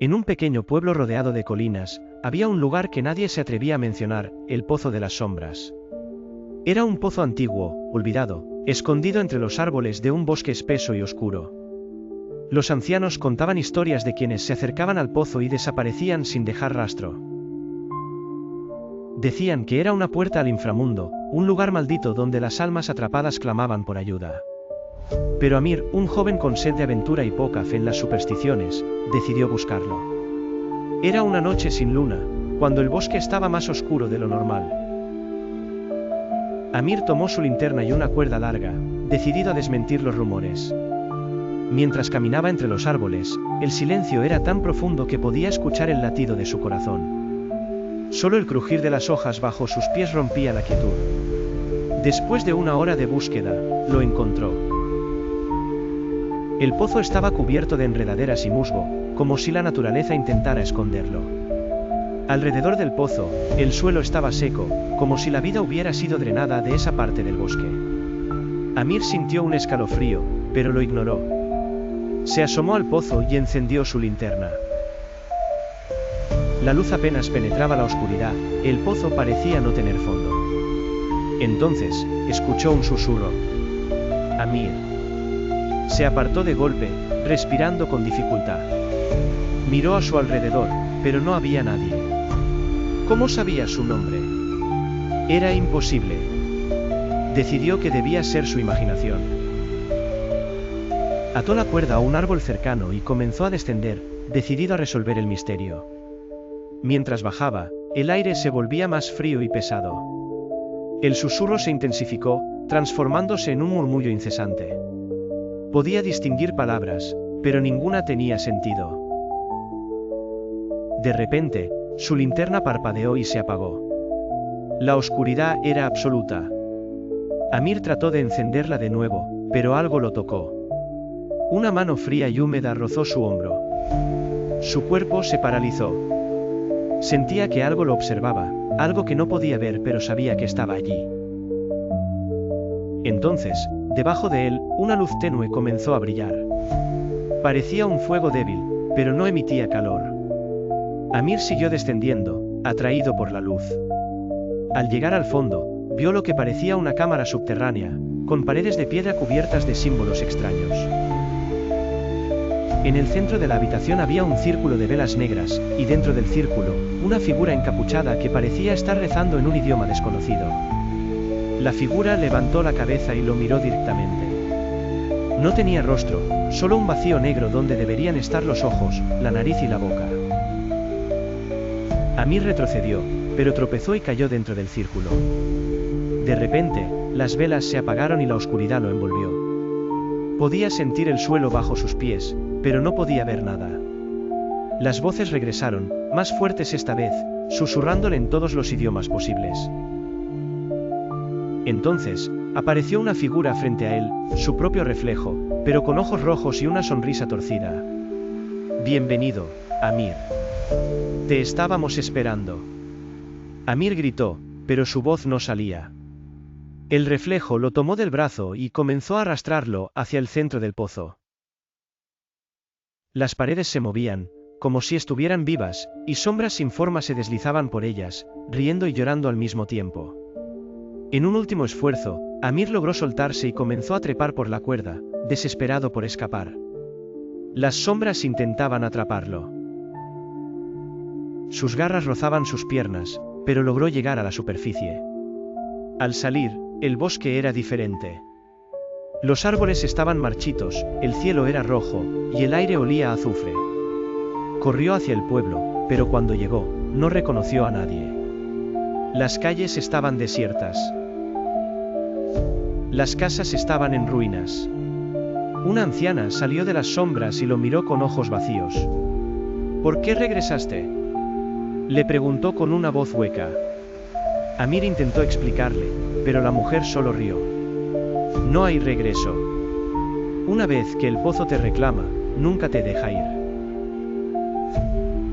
En un pequeño pueblo rodeado de colinas, había un lugar que nadie se atrevía a mencionar, el Pozo de las Sombras. Era un pozo antiguo, olvidado, escondido entre los árboles de un bosque espeso y oscuro. Los ancianos contaban historias de quienes se acercaban al pozo y desaparecían sin dejar rastro. Decían que era una puerta al inframundo, un lugar maldito donde las almas atrapadas clamaban por ayuda. Pero Amir, un joven con sed de aventura y poca fe en las supersticiones, decidió buscarlo. Era una noche sin luna, cuando el bosque estaba más oscuro de lo normal. Amir tomó su linterna y una cuerda larga, decidido a desmentir los rumores. Mientras caminaba entre los árboles, el silencio era tan profundo que podía escuchar el latido de su corazón. Solo el crujir de las hojas bajo sus pies rompía la quietud. Después de una hora de búsqueda, lo encontró. El pozo estaba cubierto de enredaderas y musgo, como si la naturaleza intentara esconderlo. Alrededor del pozo, el suelo estaba seco, como si la vida hubiera sido drenada de esa parte del bosque. Amir sintió un escalofrío, pero lo ignoró. Se asomó al pozo y encendió su linterna. La luz apenas penetraba la oscuridad, el pozo parecía no tener fondo. Entonces, escuchó un susurro. Amir. Se apartó de golpe, respirando con dificultad. Miró a su alrededor, pero no había nadie. ¿Cómo sabía su nombre? Era imposible. Decidió que debía ser su imaginación. Ató la cuerda a un árbol cercano y comenzó a descender, decidido a resolver el misterio. Mientras bajaba, el aire se volvía más frío y pesado. El susurro se intensificó, transformándose en un murmullo incesante. Podía distinguir palabras, pero ninguna tenía sentido. De repente, su linterna parpadeó y se apagó. La oscuridad era absoluta. Amir trató de encenderla de nuevo, pero algo lo tocó. Una mano fría y húmeda rozó su hombro. Su cuerpo se paralizó. Sentía que algo lo observaba, algo que no podía ver pero sabía que estaba allí. Entonces, debajo de él, una luz tenue comenzó a brillar. Parecía un fuego débil, pero no emitía calor. Amir siguió descendiendo, atraído por la luz. Al llegar al fondo, vio lo que parecía una cámara subterránea, con paredes de piedra cubiertas de símbolos extraños. En el centro de la habitación había un círculo de velas negras, y dentro del círculo, una figura encapuchada que parecía estar rezando en un idioma desconocido. La figura levantó la cabeza y lo miró directamente. No tenía rostro, solo un vacío negro donde deberían estar los ojos, la nariz y la boca. Amir retrocedió, pero tropezó y cayó dentro del círculo. De repente, las velas se apagaron y la oscuridad lo envolvió. Podía sentir el suelo bajo sus pies, pero no podía ver nada. Las voces regresaron, más fuertes esta vez, susurrándole en todos los idiomas posibles. Entonces, apareció una figura frente a él, su propio reflejo, pero con ojos rojos y una sonrisa torcida. Bienvenido, Amir. Te estábamos esperando. Amir gritó, pero su voz no salía. El reflejo lo tomó del brazo y comenzó a arrastrarlo hacia el centro del pozo. Las paredes se movían, como si estuvieran vivas, y sombras sin forma se deslizaban por ellas, riendo y llorando al mismo tiempo. En un último esfuerzo, Amir logró soltarse y comenzó a trepar por la cuerda, desesperado por escapar. Las sombras intentaban atraparlo. Sus garras rozaban sus piernas, pero logró llegar a la superficie. Al salir, el bosque era diferente. Los árboles estaban marchitos, el cielo era rojo, y el aire olía a azufre. Corrió hacia el pueblo, pero cuando llegó, no reconoció a nadie. Las calles estaban desiertas. Las casas estaban en ruinas. Una anciana salió de las sombras y lo miró con ojos vacíos. ¿Por qué regresaste?, le preguntó con una voz hueca. Amir intentó explicarle, pero la mujer solo rió. No hay regreso. Una vez que el pozo te reclama, nunca te deja ir.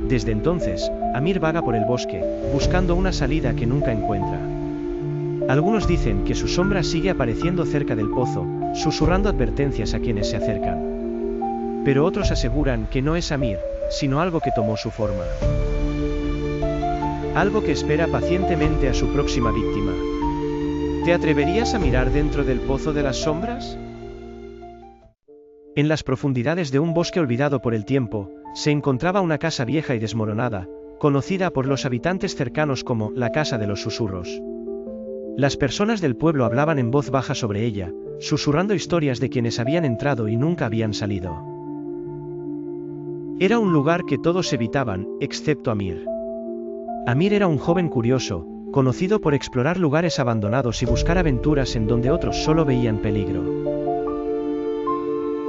Desde entonces, Amir vaga por el bosque, buscando una salida que nunca encuentra. Algunos dicen que su sombra sigue apareciendo cerca del pozo, susurrando advertencias a quienes se acercan. Pero otros aseguran que no es Amir, sino algo que tomó su forma. Algo que espera pacientemente a su próxima víctima. ¿Te atreverías a mirar dentro del pozo de las sombras? En las profundidades de un bosque olvidado por el tiempo, se encontraba una casa vieja y desmoronada, conocida por los habitantes cercanos como la Casa de los Susurros. Las personas del pueblo hablaban en voz baja sobre ella, susurrando historias de quienes habían entrado y nunca habían salido. Era un lugar que todos evitaban, excepto Amir. Amir era un joven curioso, conocido por explorar lugares abandonados y buscar aventuras en donde otros solo veían peligro.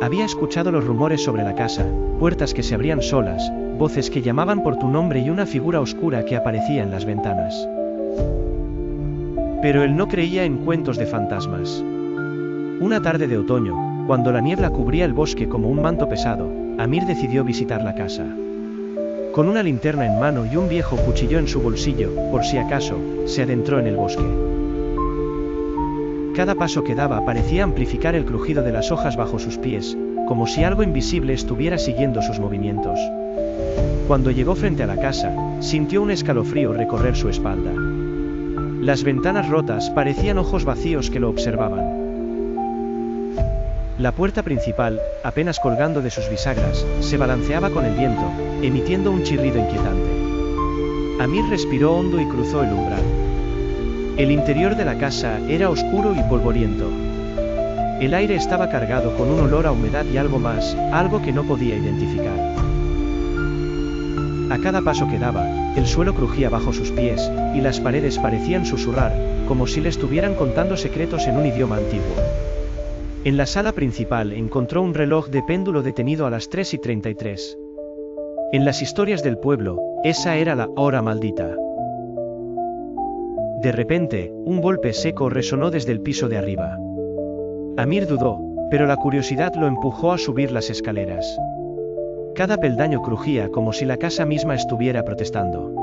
Había escuchado los rumores sobre la casa, puertas que se abrían solas, voces que llamaban por tu nombre y una figura oscura que aparecía en las ventanas. Pero él no creía en cuentos de fantasmas. Una tarde de otoño, cuando la niebla cubría el bosque como un manto pesado, Amir decidió visitar la casa. Con una linterna en mano y un viejo cuchillo en su bolsillo, por si acaso, se adentró en el bosque. Cada paso que daba parecía amplificar el crujido de las hojas bajo sus pies, como si algo invisible estuviera siguiendo sus movimientos. Cuando llegó frente a la casa, sintió un escalofrío recorrer su espalda. Las ventanas rotas parecían ojos vacíos que lo observaban. La puerta principal, apenas colgando de sus bisagras, se balanceaba con el viento, emitiendo un chirrido inquietante. Amir respiró hondo y cruzó el umbral. El interior de la casa era oscuro y polvoriento. El aire estaba cargado con un olor a humedad y algo más, algo que no podía identificar. A cada paso que daba, el suelo crujía bajo sus pies, y las paredes parecían susurrar, como si le estuvieran contando secretos en un idioma antiguo. En la sala principal encontró un reloj de péndulo detenido a las 3:33. En las historias del pueblo, esa era la hora maldita. De repente, un golpe seco resonó desde el piso de arriba. Amir dudó, pero la curiosidad lo empujó a subir las escaleras. Cada peldaño crujía como si la casa misma estuviera protestando.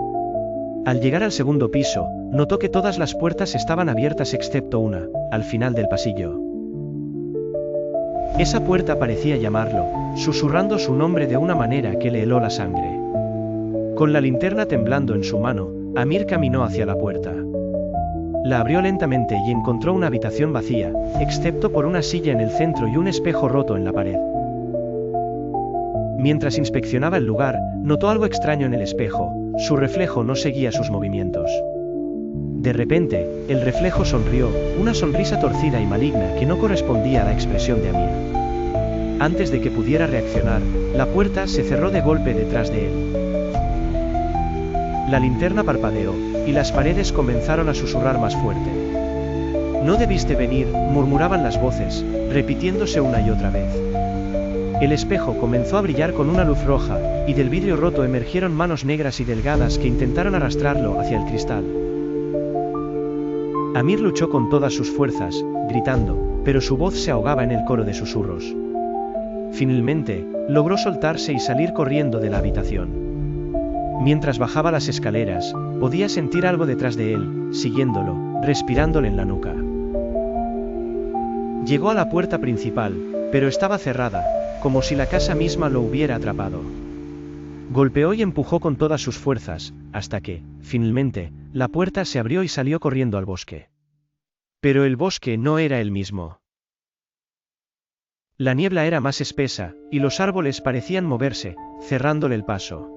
Al llegar al segundo piso, notó que todas las puertas estaban abiertas excepto una, al final del pasillo. Esa puerta parecía llamarlo, susurrando su nombre de una manera que le heló la sangre. Con la linterna temblando en su mano, Amir caminó hacia la puerta. La abrió lentamente y encontró una habitación vacía, excepto por una silla en el centro y un espejo roto en la pared. Mientras inspeccionaba el lugar, notó algo extraño en el espejo, su reflejo no seguía sus movimientos. De repente, el reflejo sonrió, una sonrisa torcida y maligna que no correspondía a la expresión de Amir. Antes de que pudiera reaccionar, la puerta se cerró de golpe detrás de él. La linterna parpadeó, y las paredes comenzaron a susurrar más fuerte. «No debiste venir», murmuraban las voces, repitiéndose una y otra vez. El espejo comenzó a brillar con una luz roja, y del vidrio roto emergieron manos negras y delgadas que intentaron arrastrarlo hacia el cristal. Amir luchó con todas sus fuerzas, gritando, pero su voz se ahogaba en el coro de susurros. Finalmente, logró soltarse y salir corriendo de la habitación. Mientras bajaba las escaleras, podía sentir algo detrás de él, siguiéndolo, respirándole en la nuca. Llegó a la puerta principal, pero estaba cerrada, como si la casa misma lo hubiera atrapado. Golpeó y empujó con todas sus fuerzas, hasta que, finalmente, la puerta se abrió y salió corriendo al bosque. Pero el bosque no era el mismo. La niebla era más espesa, y los árboles parecían moverse, cerrándole el paso.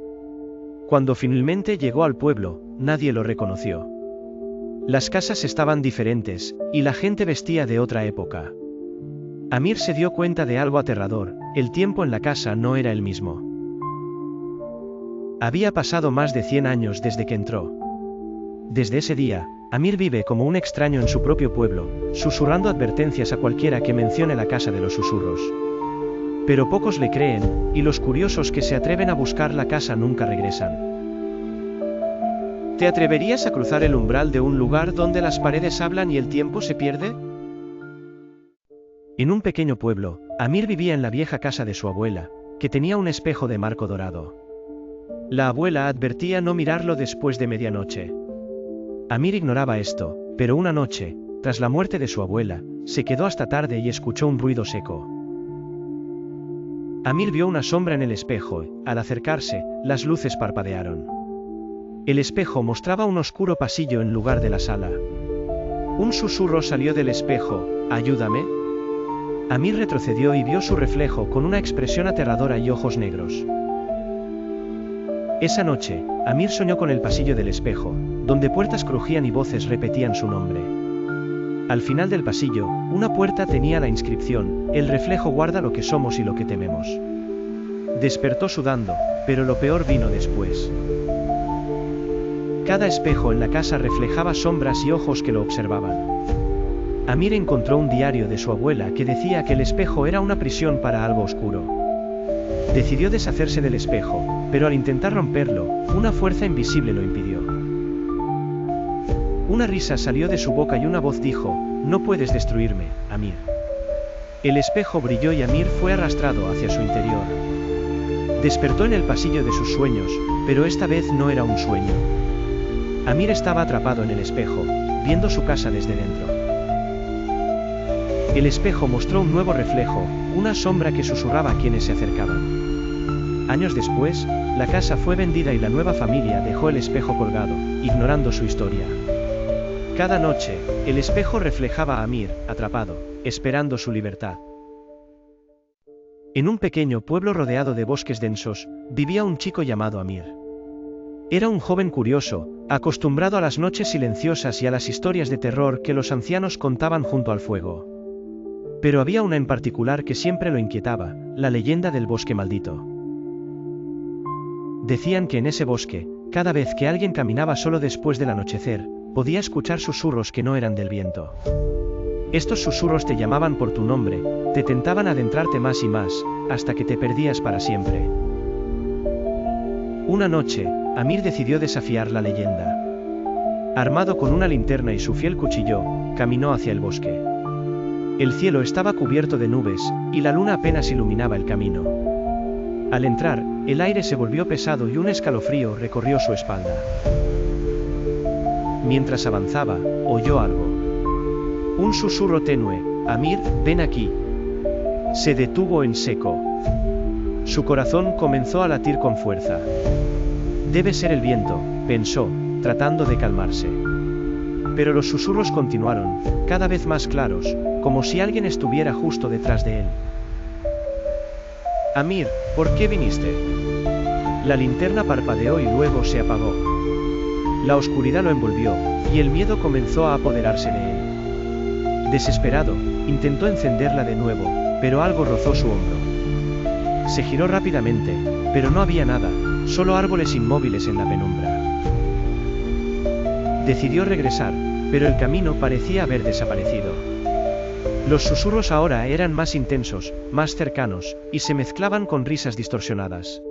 Cuando finalmente llegó al pueblo, nadie lo reconoció. Las casas estaban diferentes, y la gente vestía de otra época. Amir se dio cuenta de algo aterrador, el tiempo en la casa no era el mismo. Había pasado más de 100 años desde que entró. Desde ese día, Amir vive como un extraño en su propio pueblo, susurrando advertencias a cualquiera que mencione la Casa de los Susurros. Pero pocos le creen, y los curiosos que se atreven a buscar la casa nunca regresan. ¿Te atreverías a cruzar el umbral de un lugar donde las paredes hablan y el tiempo se pierde? En un pequeño pueblo, Amir vivía en la vieja casa de su abuela, que tenía un espejo de marco dorado. La abuela advertía no mirarlo después de medianoche. Amir ignoraba esto, pero una noche, tras la muerte de su abuela, se quedó hasta tarde y escuchó un ruido seco. Amir vio una sombra en el espejo. Al acercarse, las luces parpadearon. El espejo mostraba un oscuro pasillo en lugar de la sala. Un susurro salió del espejo: «¿Ayúdame?». Amir retrocedió y vio su reflejo con una expresión aterradora y ojos negros. Esa noche, Amir soñó con el pasillo del espejo, donde puertas crujían y voces repetían su nombre. Al final del pasillo, una puerta tenía la inscripción: «El reflejo guarda lo que somos y lo que tememos». Despertó sudando, pero lo peor vino después. Cada espejo en la casa reflejaba sombras y ojos que lo observaban. Amir encontró un diario de su abuela que decía que el espejo era una prisión para algo oscuro. Decidió deshacerse del espejo, pero al intentar romperlo, una fuerza invisible lo impidió. Una risa salió de su boca y una voz dijo: «No puedes destruirme, Amir». El espejo brilló y Amir fue arrastrado hacia su interior. Despertó en el pasillo de sus sueños, pero esta vez no era un sueño. Amir estaba atrapado en el espejo, viendo su casa desde dentro. El espejo mostró un nuevo reflejo, una sombra que susurraba a quienes se acercaban. Años después, la casa fue vendida y la nueva familia dejó el espejo colgado, ignorando su historia. Cada noche, el espejo reflejaba a Amir, atrapado, esperando su libertad. En un pequeño pueblo rodeado de bosques densos, vivía un chico llamado Amir. Era un joven curioso, acostumbrado a las noches silenciosas y a las historias de terror que los ancianos contaban junto al fuego. Pero había una en particular que siempre lo inquietaba: la leyenda del bosque maldito. Decían que en ese bosque, cada vez que alguien caminaba solo después del anochecer, podía escuchar susurros que no eran del viento. Estos susurros te llamaban por tu nombre, te tentaban a adentrarte más y más, hasta que te perdías para siempre. Una noche, Amir decidió desafiar la leyenda. Armado con una linterna y su fiel cuchillo, caminó hacia el bosque. El cielo estaba cubierto de nubes, y la luna apenas iluminaba el camino. Al entrar, el aire se volvió pesado y un escalofrío recorrió su espalda. Mientras avanzaba, oyó algo. Un susurro tenue: «Amir, ven aquí». Se detuvo en seco. Su corazón comenzó a latir con fuerza. «Debe ser el viento», pensó, tratando de calmarse. Pero los susurros continuaron, cada vez más claros, como si alguien estuviera justo detrás de él. «Amir, ¿por qué viniste?». La linterna parpadeó y luego se apagó. La oscuridad lo envolvió, y el miedo comenzó a apoderarse de él. Desesperado, intentó encenderla de nuevo, pero algo rozó su hombro. Se giró rápidamente, pero no había nada, solo árboles inmóviles en la penumbra. Decidió regresar, pero el camino parecía haber desaparecido. Los susurros ahora eran más intensos, más cercanos, y se mezclaban con risas distorsionadas.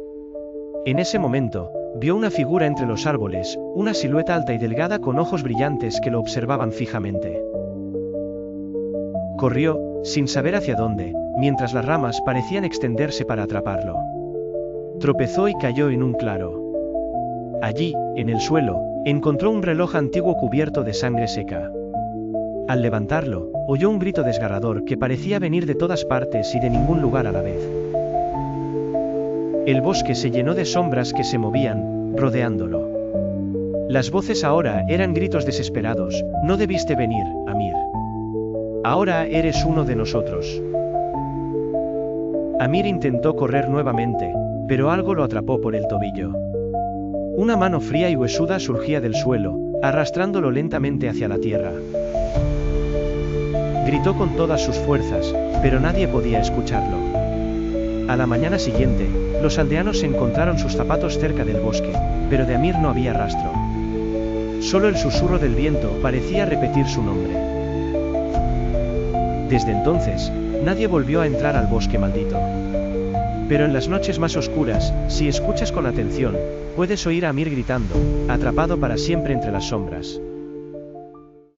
En ese momento, vio una figura entre los árboles, una silueta alta y delgada con ojos brillantes que lo observaban fijamente. Corrió, sin saber hacia dónde, mientras las ramas parecían extenderse para atraparlo. Tropezó y cayó en un claro. Allí, en el suelo, encontró un reloj antiguo cubierto de sangre seca. Al levantarlo, oyó un grito desgarrador que parecía venir de todas partes y de ningún lugar a la vez. El bosque se llenó de sombras que se movían, rodeándolo. Las voces ahora eran gritos desesperados: «No debiste venir, Amir. Ahora eres uno de nosotros». Amir intentó correr nuevamente, pero algo lo atrapó por el tobillo. Una mano fría y huesuda surgía del suelo, arrastrándolo lentamente hacia la tierra. Gritó con todas sus fuerzas, pero nadie podía escucharlo. A la mañana siguiente, los aldeanos encontraron sus zapatos cerca del bosque, pero de Amir no había rastro. Solo el susurro del viento parecía repetir su nombre. Desde entonces, nadie volvió a entrar al bosque maldito. Pero en las noches más oscuras, si escuchas con atención, puedes oír a Amir gritando, atrapado para siempre entre las sombras.